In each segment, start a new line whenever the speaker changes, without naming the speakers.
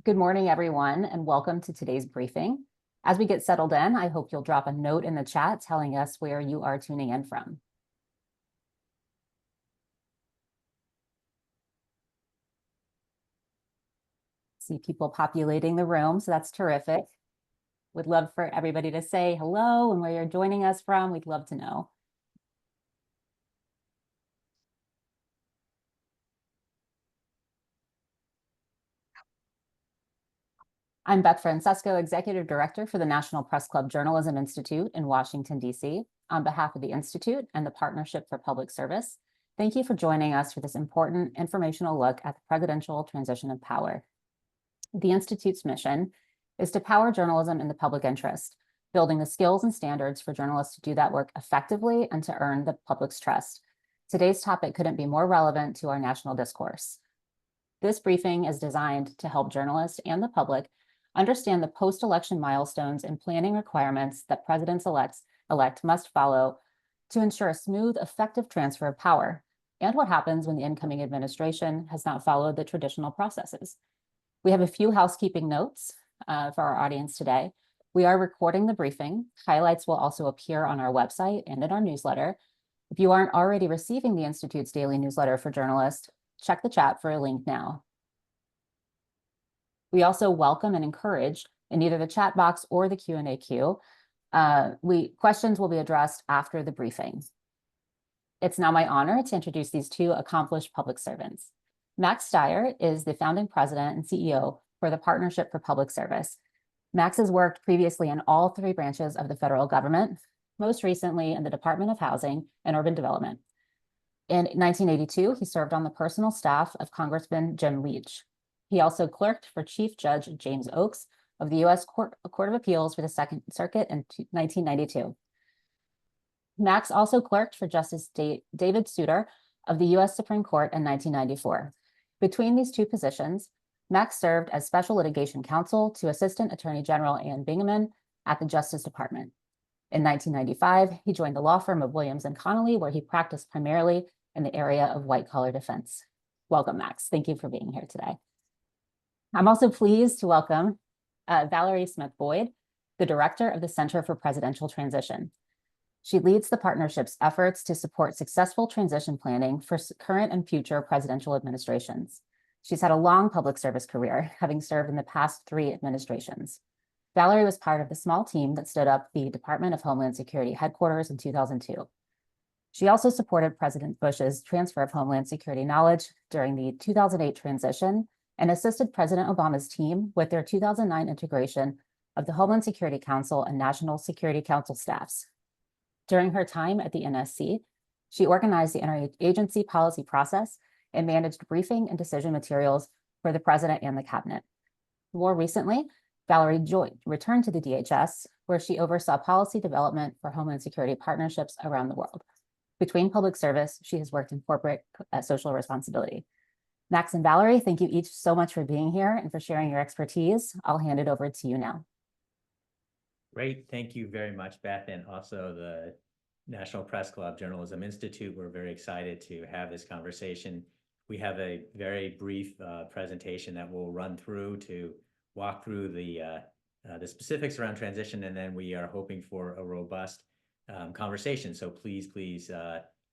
Good morning, everyone, and welcome to today's briefing. As we get settled in, I hope you'll drop a note in the chat telling us where you are tuning in from. See people populating the room, so that's terrific. Would love for everybody to say hello and where you're joining us from. We'd love to know. I'm Beth Francesco, Executive Director for the National Press Club Journalism Institute in Washington, D.C. On behalf of the Institute and the Partnership for Public Service, thank you for joining us for this important informational look at the presidential transition of power. The Institute's mission is to power journalism in the public interest, building the skills and standards for journalists to do that work effectively and to earn the public's trust. Today's topic couldn't be more relevant to our national discourse. This briefing is designed to help journalists and the public understand the post-election milestones and planning requirements that presidents-elect must follow to ensure a smooth, effective transfer of power, and what happens when the incoming administration has not followed the traditional processes. We have a few housekeeping notes for our audience today. We are recording the briefing. Highlights will also appear on our website and in our newsletter. If you aren't already receiving the Institute's daily newsletter for journalists, check the chat for a link now. We also welcome and encourage in either the chat box or the Q&A queue. Questions will be addressed after the briefing. It's now my honor to introduce these two accomplished public servants. Max Stier is the founding president and CEO for the Partnership for Public Service. Max has worked previously in all three branches of the federal government, most recently in the Department of Housing and Urban Development. In 1982, he served on the personal staff of Congressman Jim Leach. He also clerked for Chief Judge James Oakes of the U.S. Court of Appeals for the Second Circuit in 1992. Max also clerked for Justice David Souter of the U.S. Supreme Court in 1994. Between these two positions, Max served as Special Litigation Counsel to Assistant Attorney General Ann Bingaman at the Justice Department. In 1995, he joined the law firm of Williams & Connolly, where he practiced primarily in the area of white-collar defense. Welcome, Max. Thank you for being here today. I'm also pleased to welcome Valerie Smith-Boyd, the Director of the Center for Presidential Transition. She leads the partnership's efforts to support successful transition planning for current and future presidential administrations. She's had a long public service career, having served in the past 3 administrations. Valerie was part of the small team that stood up the Department of Homeland Security headquarters in 2002. She also supported President Bush's transfer of Homeland Security knowledge during the 2008 transition and assisted President Obama's team with their 2009 integration of the Homeland Security Council and National Security Council staffs. During her time at the NSC, she organized the interagency policy process and managed briefing and decision materials for the president and the cabinet. More recently, Valerie returned to the DHS, where she oversaw policy development for Homeland Security partnerships around the world. Between public service, she has worked in corporate social responsibility. Max and Valerie, thank you each so much for being here and for sharing your expertise. I'll hand it over to you now.
Great. Thank you very much, Beth, and also the National Press Club Journalism Institute. We're very excited to have this conversation. We have a very brief presentation that we'll run through to walk through the specifics around transition, and then we are hoping for a robust conversation. So please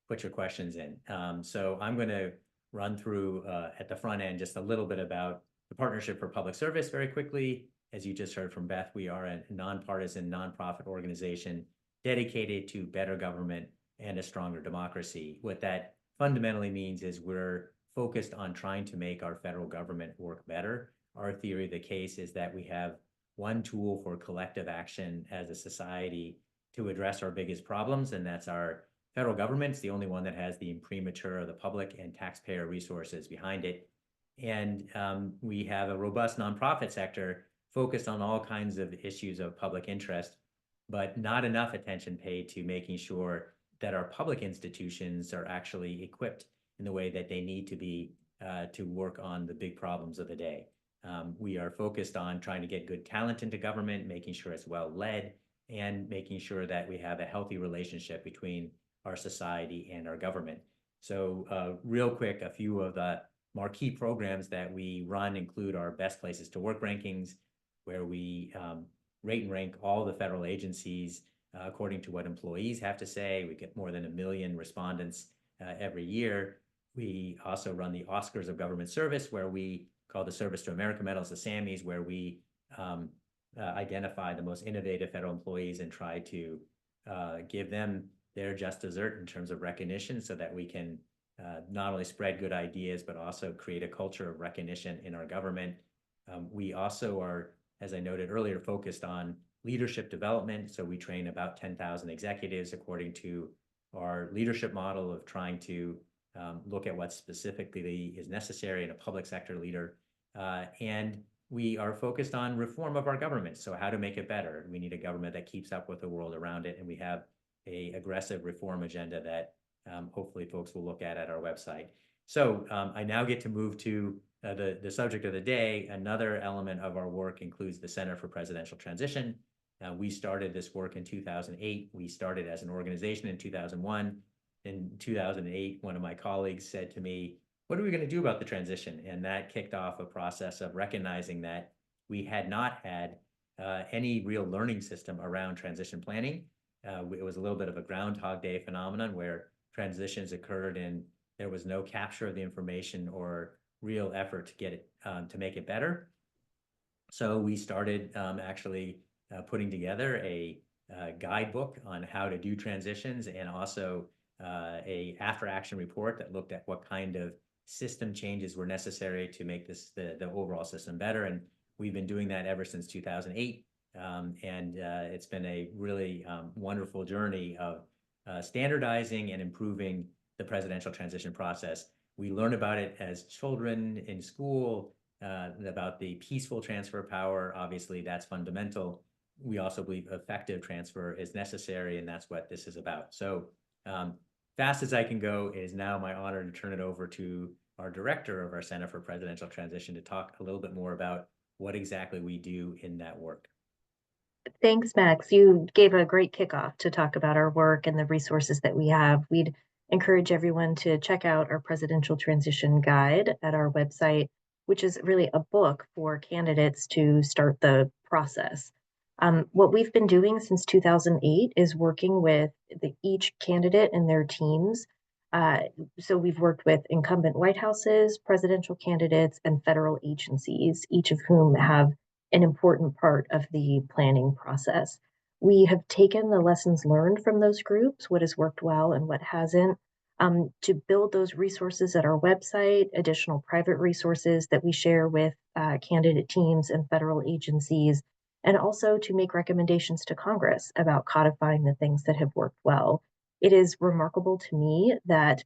put your questions in. So I'm going to run through at the front end just a little bit about the Partnership for Public Service very quickly. As you just heard from Beth, we are a nonpartisan, nonprofit organization dedicated to better government and a stronger democracy. What that fundamentally means is we're focused on trying to make our federal government work better. Our theory of the case is that we have one tool for collective action as a society to address our biggest problems, and that's our federal government. It's the only one that has the imprimatur of the public and taxpayer resources behind it. And we have a robust nonprofit sector focused on all kinds of issues of public interest, but not enough attention paid to making sure that our public institutions are actually equipped in the way that they need to be to work on the big problems of the day. We are focused on trying to get good talent into government, making sure it's well led, and making sure that we have a healthy relationship between our society and our government. So real quick, a few of the marquee programs that we run include our best places to work rankings, where we rate and rank all the federal agencies according to what employees have to say. We get more than 1 million respondents every year. We also run the Oscars of Government Service, where we call the Service to America medals the SAMMys, where we identify the most innovative federal employees and try to give them their just dessert in terms of recognition, so that we can not only spread good ideas, but also create a culture of recognition in our government. We also are, as I noted earlier, focused on leadership development. So we train about 10,000 executives according to our leadership model of trying to look at what specifically is necessary in a public sector leader. And we are focused on reform of our government. So how to make it better. We need a government that keeps up with the world around it. And we have an aggressive reform agenda that hopefully folks will look at our website. So I now get to move to the subject of the day. Another element of our work includes the Center for Presidential Transition. We started this work in 2008. We started as an organization in 2001. In 2008, one of my colleagues said to me, "What are we going to do about the transition?" And that kicked off a process of recognizing that we had not had any real learning system around transition planning. It was a little bit of a Groundhog Day phenomenon where transitions occurred and there was no capture of the information or real effort to get it to make it better. So we started actually putting together a guidebook on how to do transitions, and also a after action report that looked at what kind of system changes were necessary to make this the overall system better. And we've been doing that ever since 2008. And it's been a really wonderful journey of standardizing and improving the presidential transition process. We learn about it as children in school, about the peaceful transfer of power. Obviously, that's fundamental. We also believe effective transfer is necessary, and that's what this is about. So fast as I can go, it is now my honor to turn it over to our director of our Center for Presidential Transition to talk a little bit more about what exactly we do in that work.
Thanks, Max. You gave a great kickoff to talk about our work and the resources that we have. We'd encourage everyone to check out our Presidential Transition Guide at our website, which is really a book for candidates to start the process. What we've been doing since 2008 is working with each candidate and their teams. So we've worked with incumbent White Houses, presidential candidates, and federal agencies, each of whom have an important part of the planning process. We have taken the lessons learned from those groups, what has worked well and what hasn't, to build those resources at our website, additional private resources that we share with candidate teams and federal agencies, and also to make recommendations to Congress about codifying the things that have worked well. It is remarkable to me that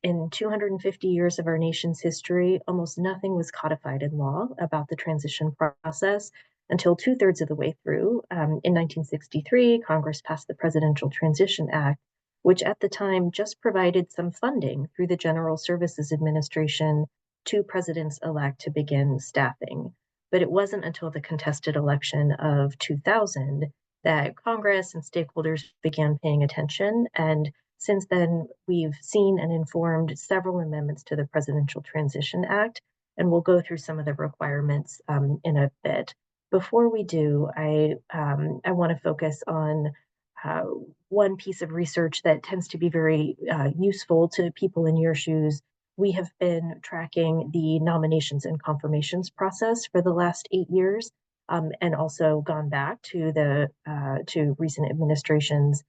in 250 years of our nation's history, almost nothing was codified in law about the transition process until 2/3 of the way through. In 1963, Congress passed the Presidential Transition Act, which at the time just provided some funding through the General Services Administration to presidents-elect to begin staffing. But it wasn't until the contested election of 2000 that Congress and stakeholders began paying attention. And since then, we've seen and informed several amendments to the Presidential Transition Act, and we'll go through some of the requirements in a bit. Before we do, I want to focus on one piece of research that tends to be very useful to people in your shoes. We have been tracking the nominations and confirmations process for the last 8 years, and also gone back to recent administrations.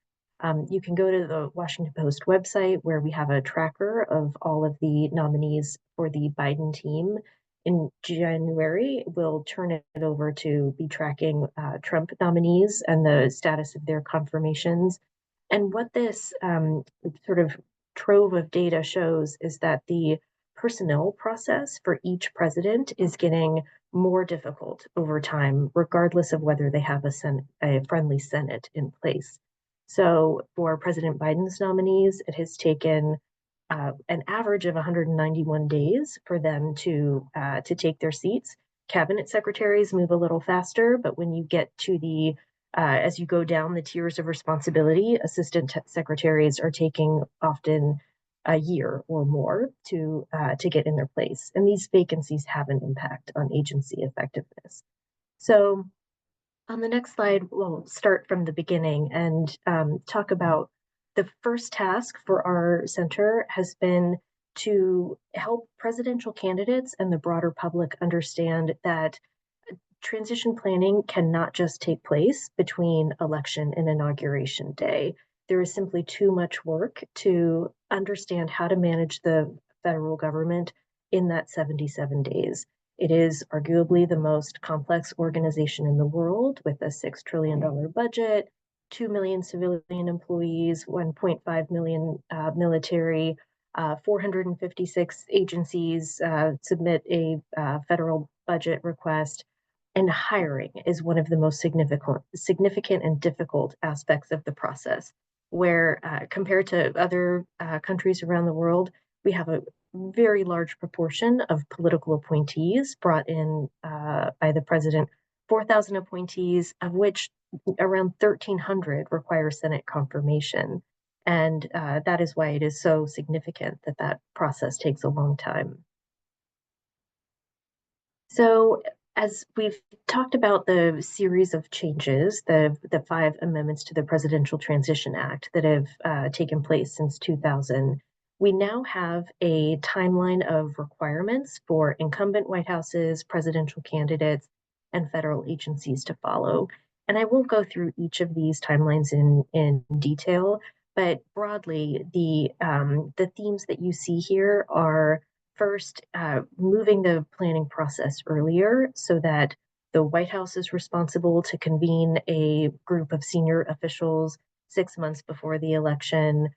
You can go to the Washington Post website, where we have a tracker of all of the nominees for the Biden team. In January, we'll turn it over to be tracking Trump nominees and the status of their confirmations. And what this sort of trove of data shows is that the personnel process for each president is getting more difficult over time, regardless of whether they have a friendly Senate in place. So for President Biden's nominees, it has taken an average of 191 days for them to take their seats. Cabinet secretaries move a little faster, but when you get to as you go down the tiers of responsibility, assistant secretaries are taking often a year or more to get in their place. And these vacancies have an impact on agency effectiveness. So on the next slide, we'll start from the beginning and talk about the first task for our center has been to help presidential candidates and the broader public understand that transition planning cannot just take place between election and inauguration day. There is simply too much work to understand how to manage the federal government in that 77 days. It is arguably the most complex organization in the world with a $6 trillion budget, 2 million civilian employees, 1.5 million military, 456 agencies submit a federal budget request. And hiring is one of the most significant and difficult aspects of the process, where compared to other countries around the world, we have a very large proportion of political appointees brought in by the president, 4,000 appointees, of which around 1,300 require Senate confirmation. And that is why it is so significant that that process takes a long time. So as we've talked about the series of changes, the 5 amendments to the Presidential Transition Act that have taken place since 2000, we now have a timeline of requirements for incumbent White Houses, presidential candidates, and federal agencies to follow. And I won't go through each of these timelines in detail, but broadly, the themes that you see here are first, moving the planning process earlier so that the White House is responsible to convene a group of senior officials 6 months before the election.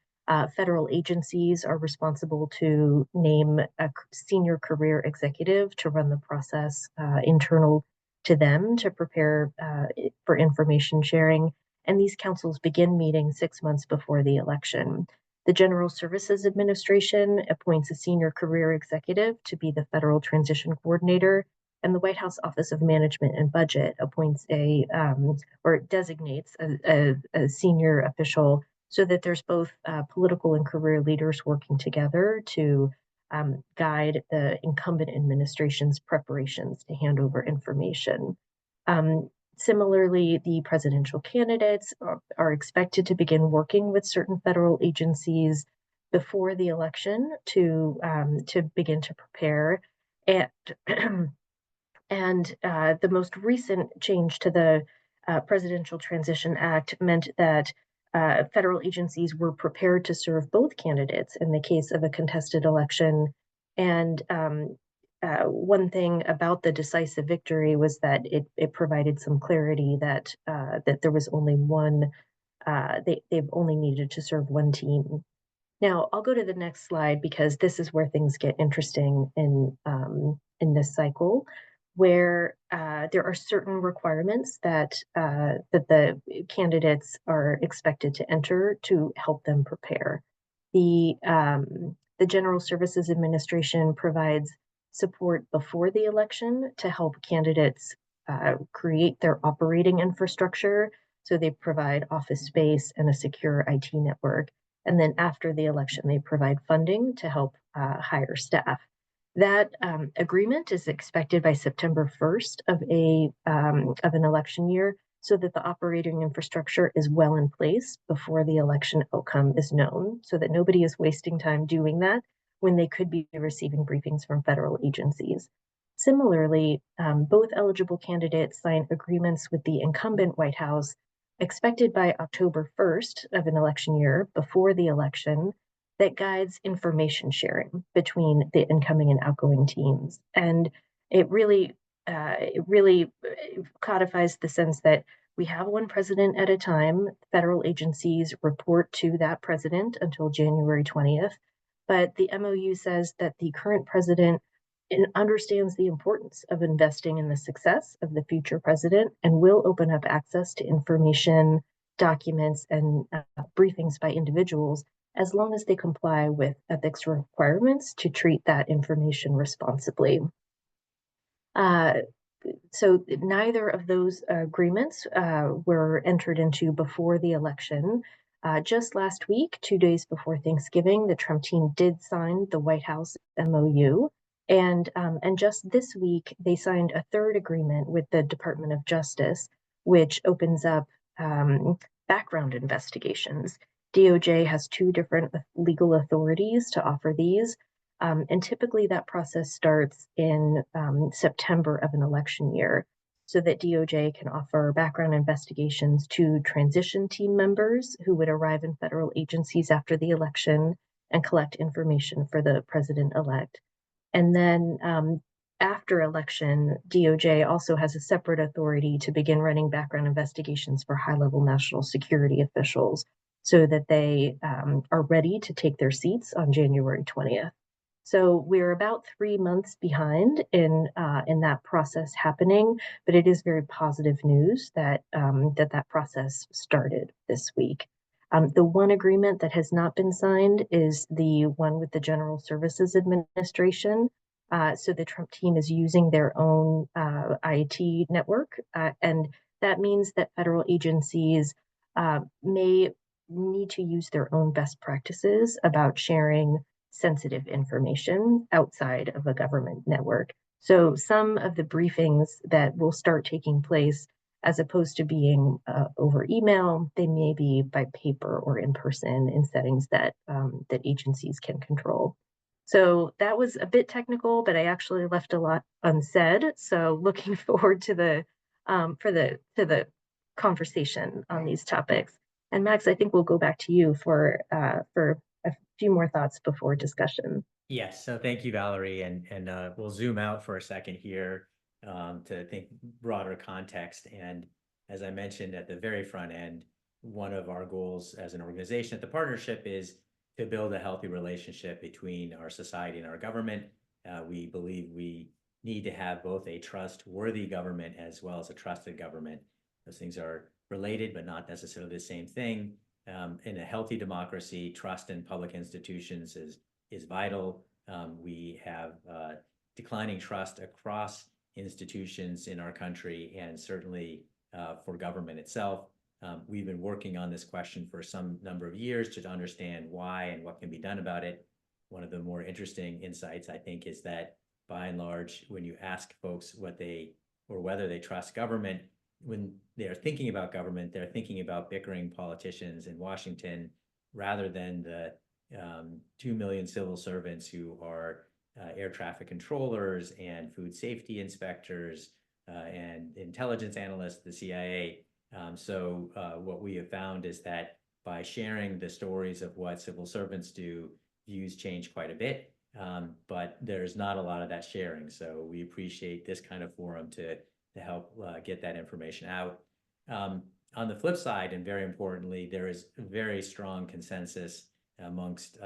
Federal agencies are responsible to name a senior career executive to run the process internal to them to prepare for information sharing. And these councils begin meeting 6 months before the election. The General Services Administration appoints a senior career executive to be the federal transition coordinator, and the White House Office of Management and Budget appoints or designates a senior official so that there's both political and career leaders working together to guide the incumbent administration's preparations to hand over information. Similarly, the presidential candidates are expected to begin working with certain federal agencies before the election to begin to prepare. And the most recent change to the Presidential Transition Act meant that federal agencies were prepared to serve both candidates in the case of a contested election. And one thing about the decisive victory was that it provided some clarity that there was only one, they've only needed to serve one team. Now, I'll go to the next slide because this is where things get interesting in this cycle, where there are certain requirements that the candidates are expected to enter to help them prepare. The General Services Administration provides support before the election to help candidates create their operating infrastructure. So they provide office space and a secure IT network. And then after the election, they provide funding to help hire staff. That agreement is expected by September 1st of an election year, so that the operating infrastructure is well in place before the election outcome is known, so that nobody is wasting time doing that when they could be receiving briefings from federal agencies. Similarly, both eligible candidates sign agreements with the incumbent White House expected by October 1st of an election year before the election that guides information sharing between the incoming and outgoing teams. And it really codifies the sense that we have one president at a time. Federal agencies report to that president until January 20th. But the MOU says that the current president understands the importance of investing in the success of the future president and will open up access to information, documents, and briefings by individuals as long as they comply with ethics requirements to treat that information responsibly. So neither of those agreements were entered into before the election. Just last week, 2 days before Thanksgiving, the Trump team did sign the White House MOU. And just this week, they signed a third agreement with the Department of Justice, which opens up background investigations. DOJ has 2 different legal authorities to offer these. And typically that process starts in September of an election year, so that DOJ can offer background investigations to transition team members who would arrive in federal agencies after the election and collect information for the president-elect. And then after election, DOJ also has a separate authority to begin running background investigations for high-level national security officials so that they are ready to take their seats on January 20th. So we're about 3 months behind in that process happening, but it is very positive news that that process started this week. The one agreement that has not been signed is the one with the General Services Administration. So the Trump team is using their own IT network, and that means that federal agencies may need to use their own best practices about sharing sensitive information outside of a government network. So some of the briefings that will start taking place, as opposed to being over email, they may be by paper or in person in settings that that agencies can control. So that was a bit technical, but I actually left a lot unsaid. So looking forward to the conversation on these topics. And Max, I think we'll go back to you for a few more thoughts before discussion.
Yes, so thank you, Valerie, and we'll zoom out for a second here to think broader context. And as I mentioned at the very front end, one of our goals as an organization at the partnership is to build a healthy relationship between our society and our government. We believe we need to have both a trustworthy government as well as a trusted government. Those things are related, but not necessarily the same thing. In a healthy democracy, trust in public institutions is vital. We have declining trust across institutions in our country, and certainly for government itself. We've been working on this question for some number of years to understand why and what can be done about it. One of the more interesting insights, I think, is that by and large, when you ask folks what they or whether they trust government, when they're thinking about government, they're thinking about bickering politicians in Washington rather than the 2 million civil servants who are air traffic controllers and food safety inspectors and intelligence analysts, the CIA. So what we have found is that by sharing the stories of what civil servants do, views change quite a bit, but there's not a lot of that sharing. So we appreciate this kind of forum to help get that information out. On the flip side, and very importantly, there is very strong consensus amongst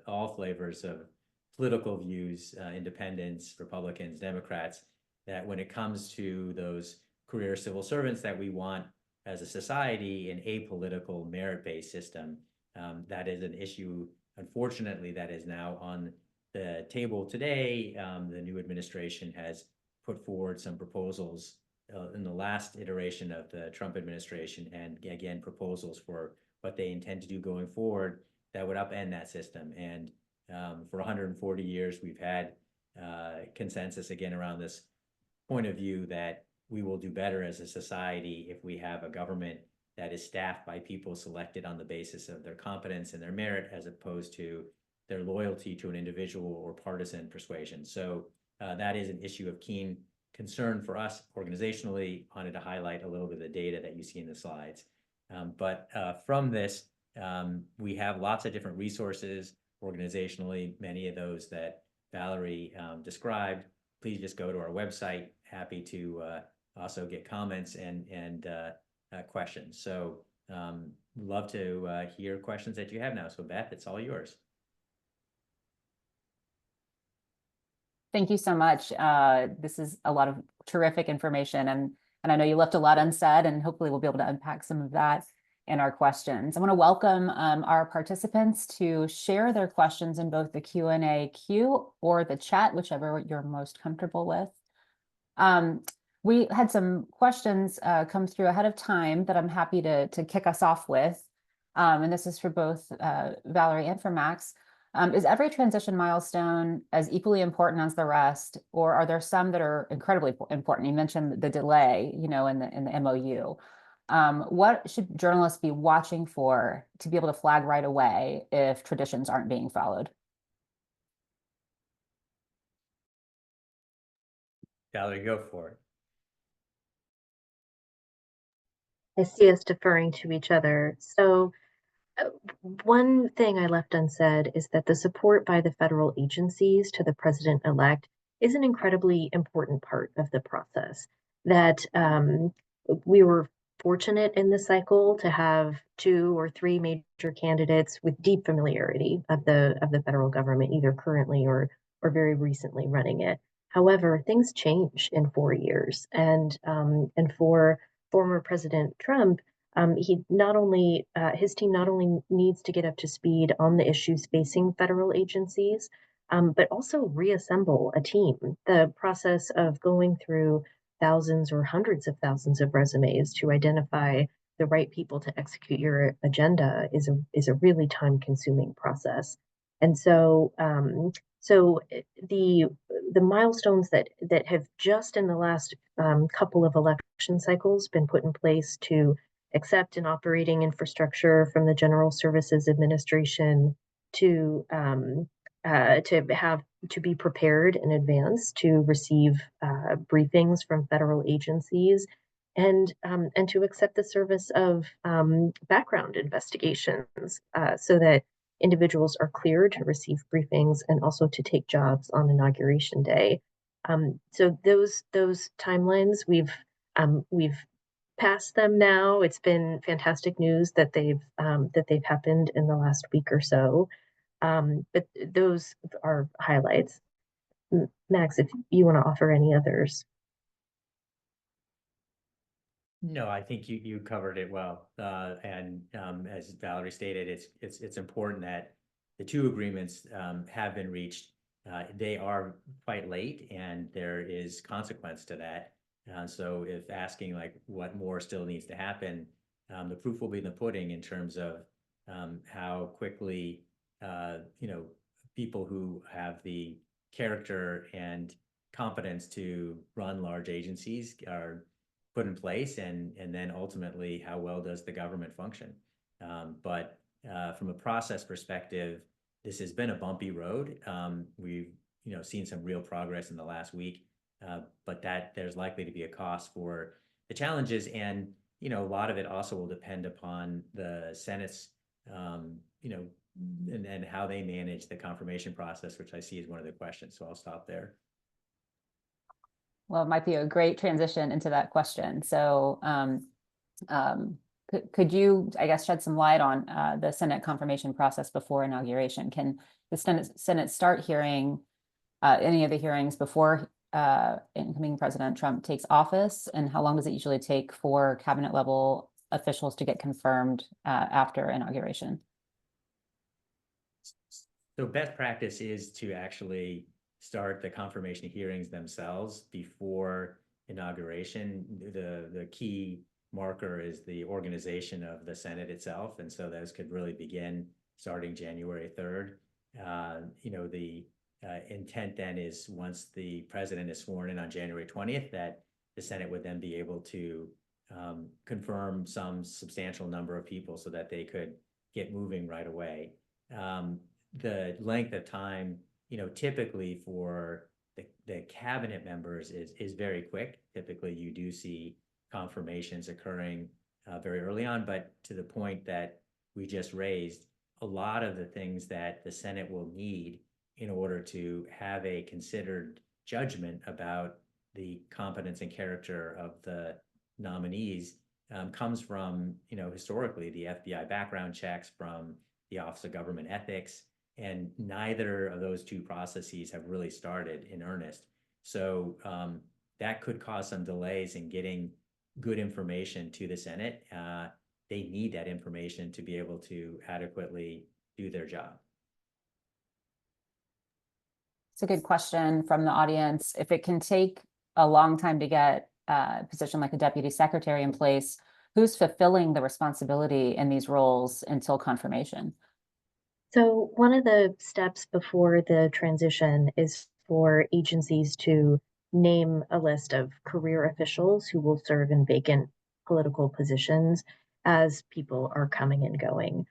all flavors of political views, independents, Republicans, Democrats, that when it comes to those career civil servants that we want as a society, an apolitical merit-based system, that is an issue, unfortunately, that is now on the table today. The new administration has put forward some proposals in the last iteration of the Trump administration, and again, proposals for what they intend to do going forward that would upend that system. And for 140 years, we've had consensus again around this point of view that we will do better as a society if we have a government that is staffed by people selected on the basis of their competence and their merit, as opposed to their loyalty to an individual or partisan persuasion. So that is an issue of keen concern for us organizationally. Wanted to highlight a little bit of the data that you see in the slides. But from this, we have lots of different resources organizationally, many of those that Valerie described. Please just go to our website. Happy to also get comments and questions. So love to hear questions that you have now. So Beth, it's all yours.
Thank you so much. This is a lot of terrific information, and I know you left a lot unsaid, and hopefully we'll be able to unpack some of that in our questions. I want to welcome our participants to share their questions in both the Q&A queue or the chat, whichever you're most comfortable with. We had some questions come through ahead of time that I'm happy to kick us off with. And this is for both Valerie and for Max. Is every transition milestone as equally important as the rest, or are there some that are incredibly important? You mentioned the delay, in the MOU. What should journalists be watching for to be able to flag right away if traditions aren't being followed?
Valerie, go for it.
I see us deferring to each other. So one thing I left unsaid is that the support by the federal agencies to the president-elect is an incredibly important part of the process. That we were fortunate in this cycle to have 2 or 3 major candidates with deep familiarity of the federal government, either currently or very recently running it. However, things change in 4 years, and for former President Trump, he not only his team not only needs to get up to speed on the issues facing federal agencies, but also reassemble a team. The process of going through thousands or hundreds of thousands of resumes to identify the right people to execute your agenda is a really time-consuming process. And so, the milestones that have just in the last couple of election cycles been put in place to accept an operating infrastructure from the General Services Administration to be prepared in advance to receive briefings from federal agencies and to accept the service of background investigations so that individuals are cleared to receive briefings and also to take jobs on inauguration day. So those timelines we've past them now. It's been fantastic news that they've happened in the last week or so. But those are highlights. Max, if you want to offer any others.
No, I think you covered it well. And as Valerie stated, it's important that the 2 agreements have been reached. They are quite late, and there is consequence to that. So if asking like what more still needs to happen, the proof will be in the pudding in terms of how quickly people who have the character and competence to run large agencies are put in place, and then ultimately how well does the government function. But from a process perspective, this has been a bumpy road. We've seen some real progress in the last week, but that there's likely to be a cost for the challenges, and a lot of it also will depend upon the Senate's and how they manage the confirmation process, which I see as one of the questions. So I'll stop there.
Well, it might be a great transition into that question. So could you, I guess, shed some light on the Senate confirmation process before inauguration? Can the Senate start hearing any of the hearings before incoming President Trump takes office? And how long does it usually take for cabinet level officials to get confirmed after inauguration?
So best practice is to actually start the confirmation hearings themselves before inauguration. The key marker is the organization of the Senate itself, and so those could really begin starting January 3rd. The intent then is once the president is sworn in on January 20th, that the Senate would then be able to confirm some substantial number of people so that they could get moving right away. The length of time, typically for the cabinet members is very quick. Typically, you do see confirmations occurring very early on, but to the point that we just raised, a lot of the things that the Senate will need in order to have a considered judgment about the competence and character of the nominees comes from, historically, the FBI background checks, from the Office of Government Ethics, and neither of those 2 processes have really started in earnest. So that could cause some delays in getting good information to the Senate. They need that information to be able to adequately do their job.
It's a good question from the audience. If it can take a long time to get a position like a deputy secretary in place, who's fulfilling the responsibility in these roles until confirmation?
So one of the steps before the transition is for agencies to name a list of career officials who will serve in vacant political positions as people are coming and going.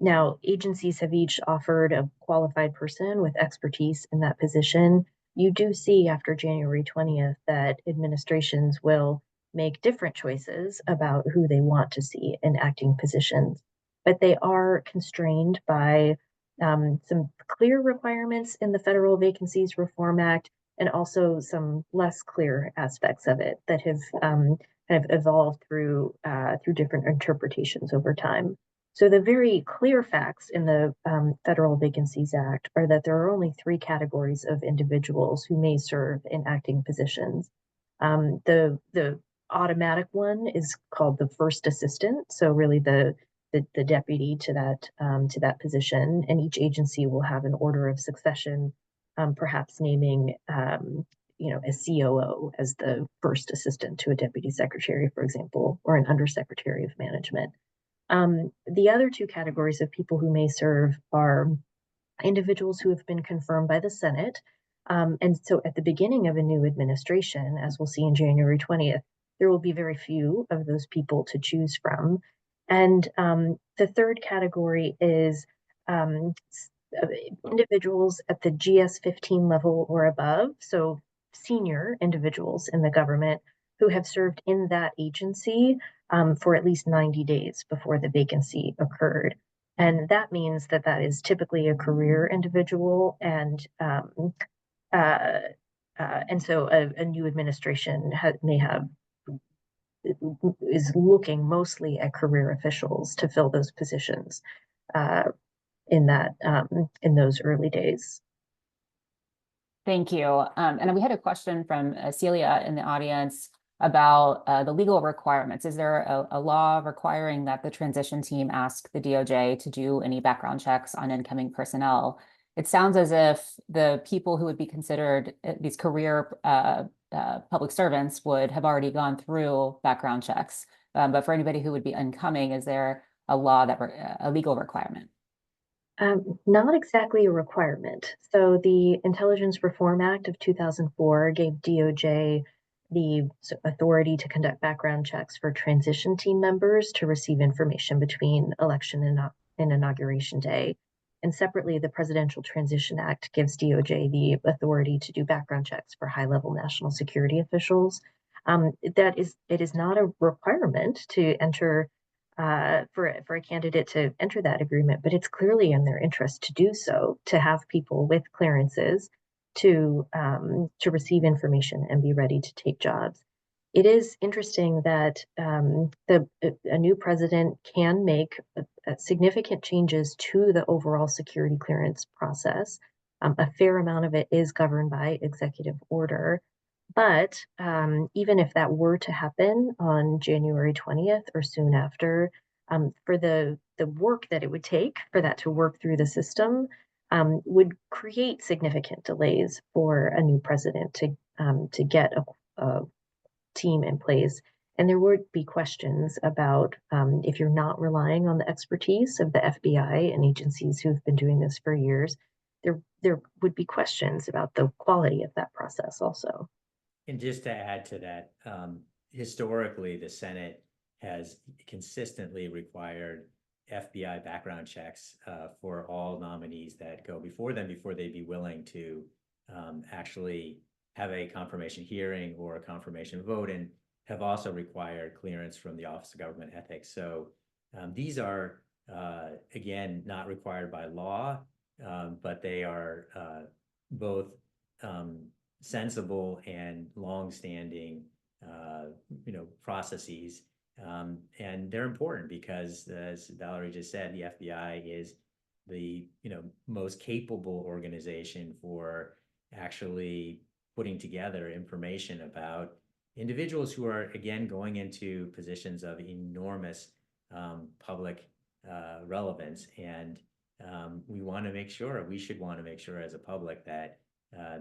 Now, agencies have each offered a qualified person with expertise in that position. You do see after January 20th that administrations will make different choices about who they want to see in acting positions, but they are constrained by some clear requirements in the Federal Vacancies Reform Act, and also some less clear aspects of it that have kind of evolved through different interpretations over time. So the very clear facts in the Federal Vacancies Act are that there are only three categories of individuals who may serve in acting positions. The automatic one is called the first assistant, so really the deputy to that position, and each agency will have an order of succession, perhaps naming a COO as the first assistant to a deputy secretary, for example, or an undersecretary of management. The other two categories of people who may serve are individuals who have been confirmed by the Senate. And so at the beginning of a new administration, as we'll see in January 20th, there will be very few of those people to choose from. And the third category is um, individuals at the GS-15 level or above, so senior individuals in the government who have served in that agency for at least 90 days before the vacancy occurred. And that means that that is typically a career individual, and so a new administration may have is looking mostly at career officials to fill those positions uh, in those early days.
Thank you. And we had a question from Celia in the audience about the legal requirements. Is there a law requiring that the transition team ask the DOJ to do any background checks on incoming personnel? It sounds as if the people who would be considered these career public servants would have already gone through background checks. But for anybody who would be incoming, is there a law that a legal requirement?
Not exactly a requirement. So the Intelligence Reform Act of 2004 gave DOJ the authority to conduct background checks for transition team members to receive information between election and inauguration day. And separately, the Presidential Transition Act gives DOJ the authority to do background checks for high-level national security officials. It is not a requirement to enter for a candidate to enter that agreement, but it's clearly in their interest to do so, to have people with clearances to receive information and be ready to take jobs. It is interesting that a new president can make significant changes to the overall security clearance process. A fair amount of it is governed by executive order. But even if that were to happen on January 20th or soon after, for the work that it would take for that to work through the system, would create significant delays for a new president to get a team in place. And there would be questions about if you're not relying on the expertise of the FBI and agencies who've been doing this for years, there would be questions about the quality of that process also.
And just to add to that, historically, the Senate has consistently required FBI background checks for all nominees that go before them before they'd be willing to actually have a confirmation hearing or a confirmation vote, and have also required clearance from the Office of Government Ethics. So these are, again, not required by law, but they are both sensible and long-standing, processes, and they're important because, as Valerie just said, the FBI is the most capable organization for actually putting together information about individuals who are, again, going into positions of enormous public relevance, and we should want to make sure as a public that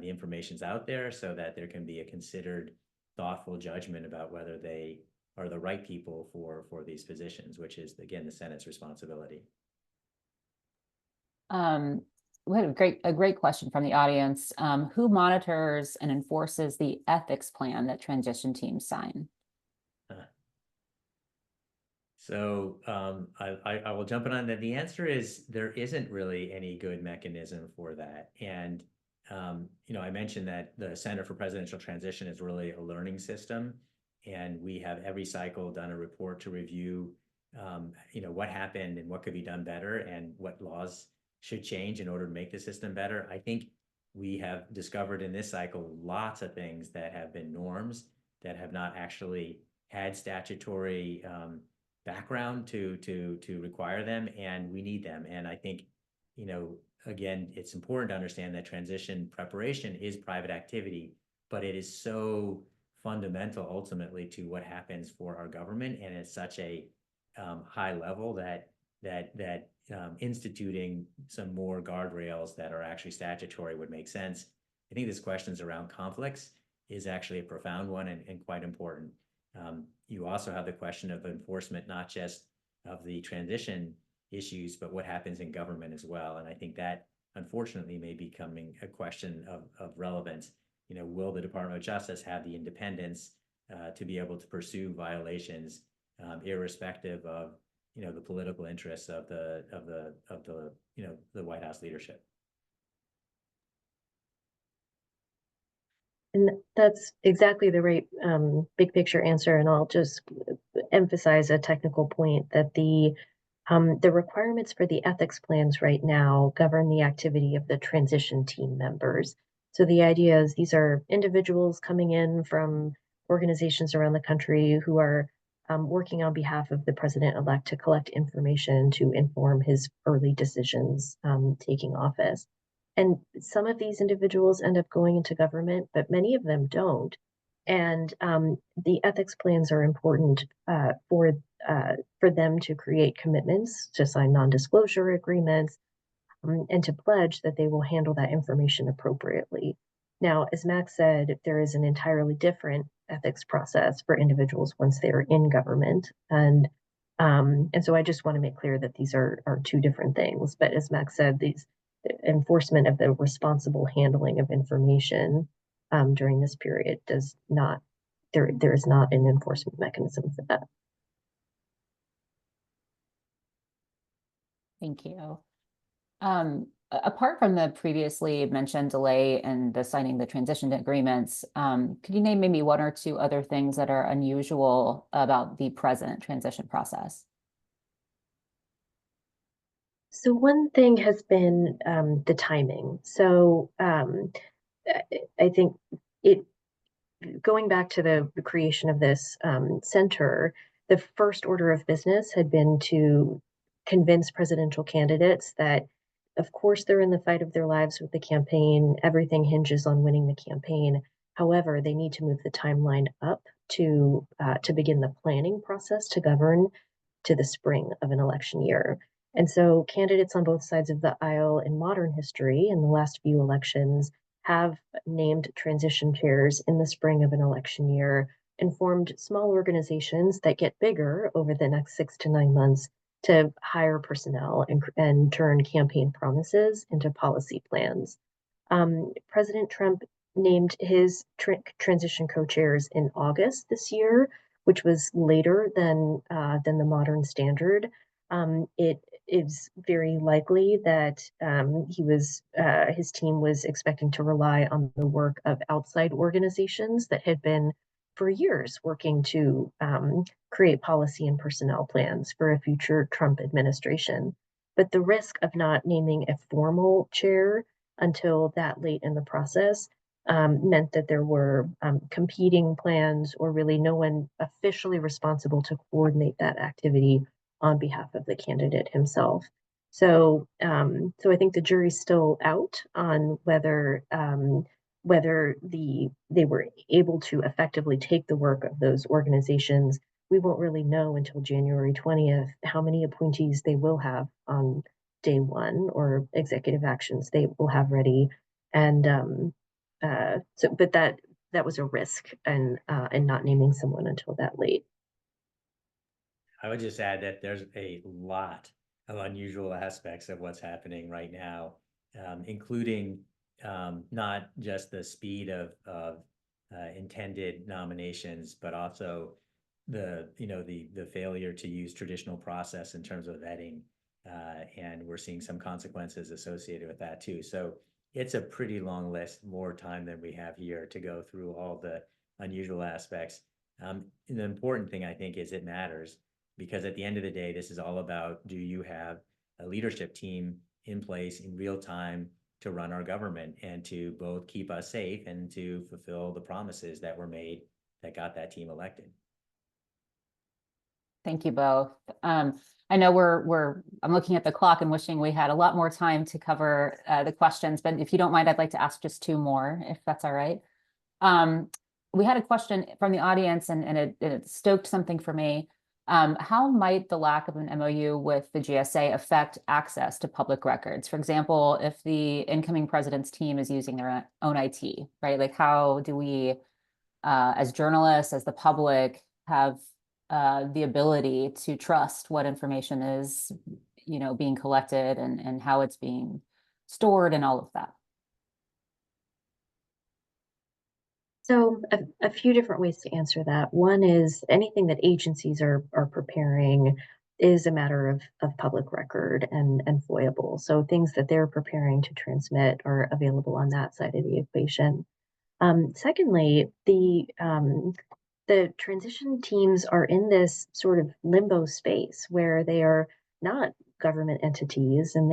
the information's out there so that there can be a considered, thoughtful judgment about whether they are the right people for these positions, which is, again, the Senate's responsibility.
We had a great question from the audience. Who monitors and enforces the ethics plan that transition teams sign?
So I will jump in on that. The answer is there isn't really any good mechanism for that. And I mentioned that the Center for Presidential Transition is really a learning system, and we have every cycle done a report to review what happened and what could be done better and what laws should change in order to make the system better. I think we have discovered in this cycle lots of things that have been norms that have not actually had statutory background to require them, and we need them. And I think, again, it's important to understand that transition preparation is private activity, but it is so fundamental ultimately to what happens for our government, and it's such a high level that instituting some more guardrails that are actually statutory would make sense. I think this questions around conflicts is actually a profound one and quite important. You also have the question of enforcement, not just of the transition issues, but what happens in government as well. And I think that, unfortunately, may be becoming a question of relevance. Will the Department of Justice have the independence to be able to pursue violations, irrespective of the political interests of the White House leadership?
And that's exactly the right big picture answer. And I'll just emphasize a technical point that the requirements for the ethics plans right now govern the activity of the transition team members. So the idea is these are individuals coming in from organizations around the country who are working on behalf of the president-elect to collect information to inform his early decisions taking office. And some of these individuals end up going into government, but many of them don't. And the ethics plans are important for them to create commitments, to sign non-disclosure agreements, and to pledge that they will handle that information appropriately. Now, as Max said, there is an entirely different ethics process for individuals once they are in government. And so I just want to make clear that these are two different things. But as Max said, the enforcement of the responsible handling of information during this period does not, there is not an enforcement mechanism for that.
Thank you. Apart from the previously mentioned delay in the signing the transition agreements, could you name maybe one or two other things that are unusual about the present transition process?
So one thing has been the timing. So I think going back to the creation of this center, the first order of business had been to convince presidential candidates that, of course, they're in the fight of their lives with the campaign. Everything hinges on winning the campaign. However, they need to move the timeline up to begin the planning process to govern to the spring of an election year. And so candidates on both sides of the aisle in modern history in the last few elections have named transition chairs in the spring of an election year and formed small organizations that get bigger over the next 6 to 9 months to hire personnel and turn campaign promises into policy plans. President Trump named his transition co-chairs in August this year, which was later than the modern standard. It is very likely that his team was expecting to rely on the work of outside organizations that had been for years working to create policy and personnel plans for a future Trump administration. But the risk of not naming a formal chair until that late in the process meant that there were competing plans or really no one officially responsible to coordinate that activity on behalf of the candidate himself. So I think the jury's still out on whether they were able to effectively take the work of those organizations. We won't really know until January 20th how many appointees they will have on day one or executive actions they will have ready. And but that was a risk and not naming someone until that late.
I would just add that there's a lot of unusual aspects of what's happening right now, including not just the speed of intended nominations, but also the failure to use traditional process in terms of vetting, and we're seeing some consequences associated with that too. So it's a pretty long list, more time than we have here to go through all the unusual aspects. And the important thing I think is it matters, because at the end of the day, this is all about, do you have a leadership team in place in real time to run our government and to both keep us safe and to fulfill the promises that were made that got that team elected.
Thank you both. I know I'm looking at the clock and wishing we had a lot more time to cover the questions, but if you don't mind, I'd like to ask just two more, if that's all right. We had a question from the audience, and it stoked something for me. How might the lack of an MOU with the GSA affect access to public records? For example, if the incoming president's team is using their own IT, right? Like, how do we, as journalists, as the public, have the ability to trust what information is, being collected and how it's being stored and all of that?
So a few different ways to answer that. One is anything that agencies are preparing is a matter of public record and FOIable. So things that they're preparing to transmit are available on that side of the equation. Secondly, the transition teams are in this sort of limbo space where they are not government entities, and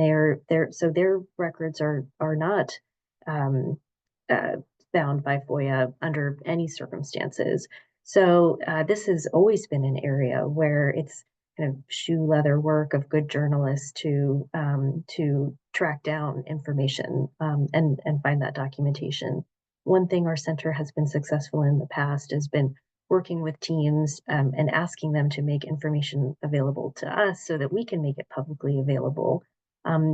so their records are not bound by FOIA under any circumstances. So this has always been an area where it's kind of shoe leather work of good journalists to track down information and find that documentation. One thing our center has been successful in the past has been working with teams and asking them to make information available to us so that we can make it publicly available.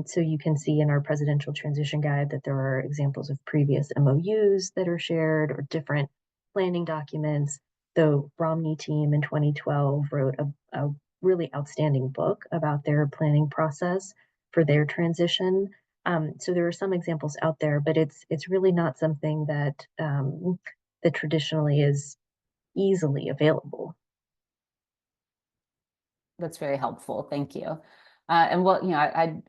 So you can see in our presidential transition guide that there are examples of previous MOUs that are shared or different planning documents. The Romney team in 2012 wrote a really outstanding book about their planning process for their transition. So there are some examples out there, but it's really not something that that traditionally is easily available.
That's very helpful. Thank you. And well,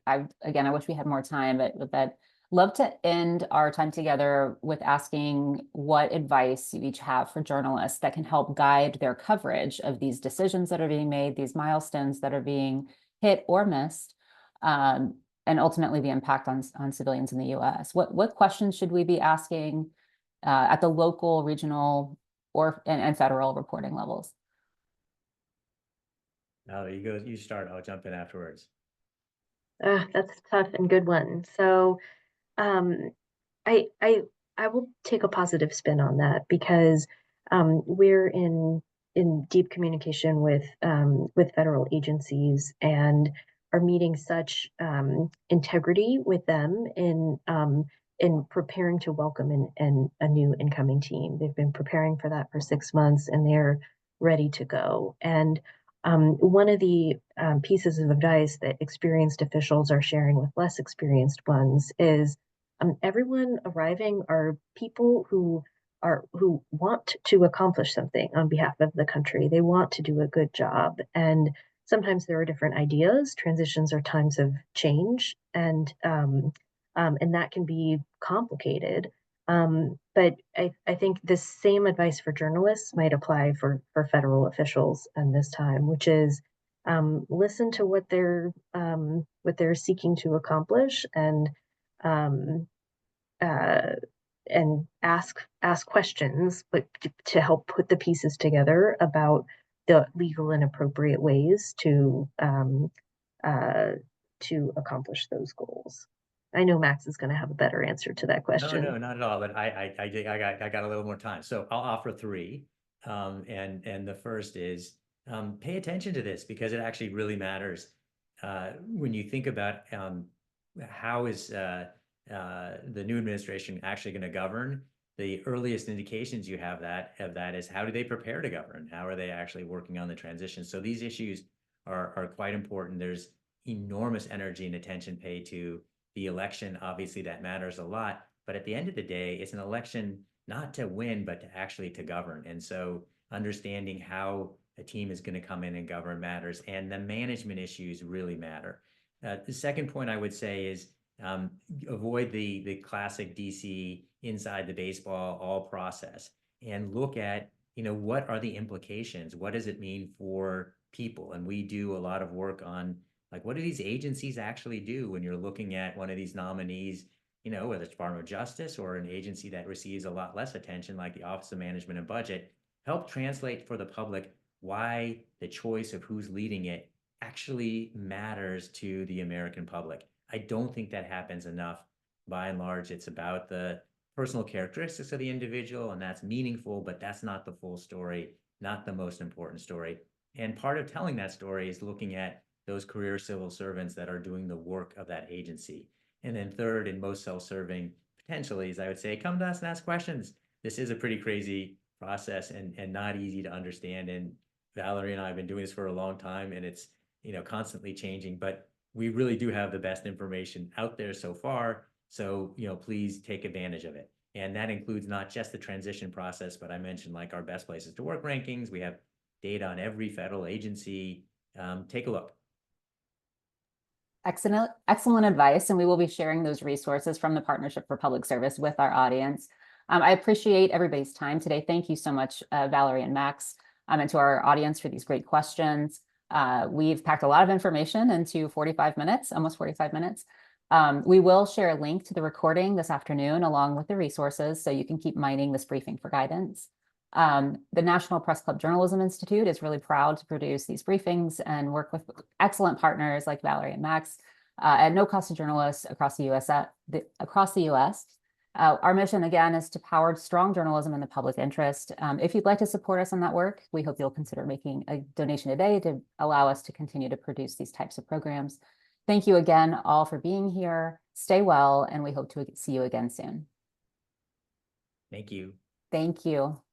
I wish we had more time, but love to end our time together with asking what advice you each have for journalists that can help guide their coverage of these decisions that are being made, these milestones that are being hit or missed, and ultimately the impact on civilians in the U.S. What questions should we be asking at the local, regional, and federal reporting levels?
No, you start, I'll jump in afterwards.
That's a tough and good one. So um, I will take a positive spin on that because we're in deep communication with federal agencies and are meeting such integrity with them in preparing to welcome in a new incoming team. They've been preparing for that for 6 months and they're ready to go. And one of the pieces of advice that experienced officials are sharing with less experienced ones is everyone arriving are people who want to accomplish something on behalf of the country. They want to do a good job, and sometimes there are different ideas. Transitions are times of change, and that can be complicated. But I think the same advice for journalists might apply for federal officials in this time, which is listen to what they're seeking to accomplish um, and ask questions, but to help put the pieces together about the legal and appropriate ways to accomplish those goals. I know Max is going to have a better answer to that question.
No, not at all. But I got a little more time, so I'll offer three. And the first is pay attention to this because it actually really matters. When you think about how is the new administration actually going to govern, the earliest indications you have of that is how do they prepare to govern? How are they actually working on the transition? So these issues are quite important. There's enormous energy and attention paid to the election. Obviously, that matters a lot. But at the end of the day, it's an election not to win, but to actually to govern. And so understanding how a team is going to come in and govern matters, and the management issues really matter. The second point I would say is avoid the classic DC inside the baseball all process, and look at, what are the implications? What does it mean for people? And we do a lot of work on, like, what do these agencies actually do when you're looking at one of these nominees, whether it's Department of Justice or an agency that receives a lot less attention, like the Office of Management and Budget. Help translate for the public why the choice of who's leading it actually matters to the American public. I don't think that happens enough. By and large, it's about the personal characteristics of the individual, and that's meaningful, but that's not the full story, not the most important story. And part of telling that story is looking at those career civil servants that are doing the work of that agency. And then third, and most self-serving potentially, is I would say, come to us and ask questions. This is a pretty crazy process and not easy to understand. And Valerie and I have been doing this for a long time, and it's, constantly changing, but we really do have the best information out there so far. So, please take advantage of it. And that includes not just the transition process, but I mentioned like our best places to work rankings. We have data on every federal agency. Take a look.
Excellent advice. And we will be sharing those resources from the Partnership for Public Service with our audience. I appreciate everybody's time today. Thank you so much, Valerie and Max, and to our audience for these great questions. We've packed a lot of information into 45 minutes, almost 45 minutes. We will share a link to the recording this afternoon along with the resources, so you can keep mining this briefing for guidance. The National Press Club Journalism Institute is really proud to produce these briefings and work with excellent partners like Valerie and Max at no cost to journalists across the U.S. Our mission, again, is to power strong journalism in the public interest. If you'd like to support us in that work, we hope you'll consider making a donation today to allow us to continue to produce these types of programs. Thank you again all for being here. Stay well, and we hope to see you again soon.
Thank you.
Thank you.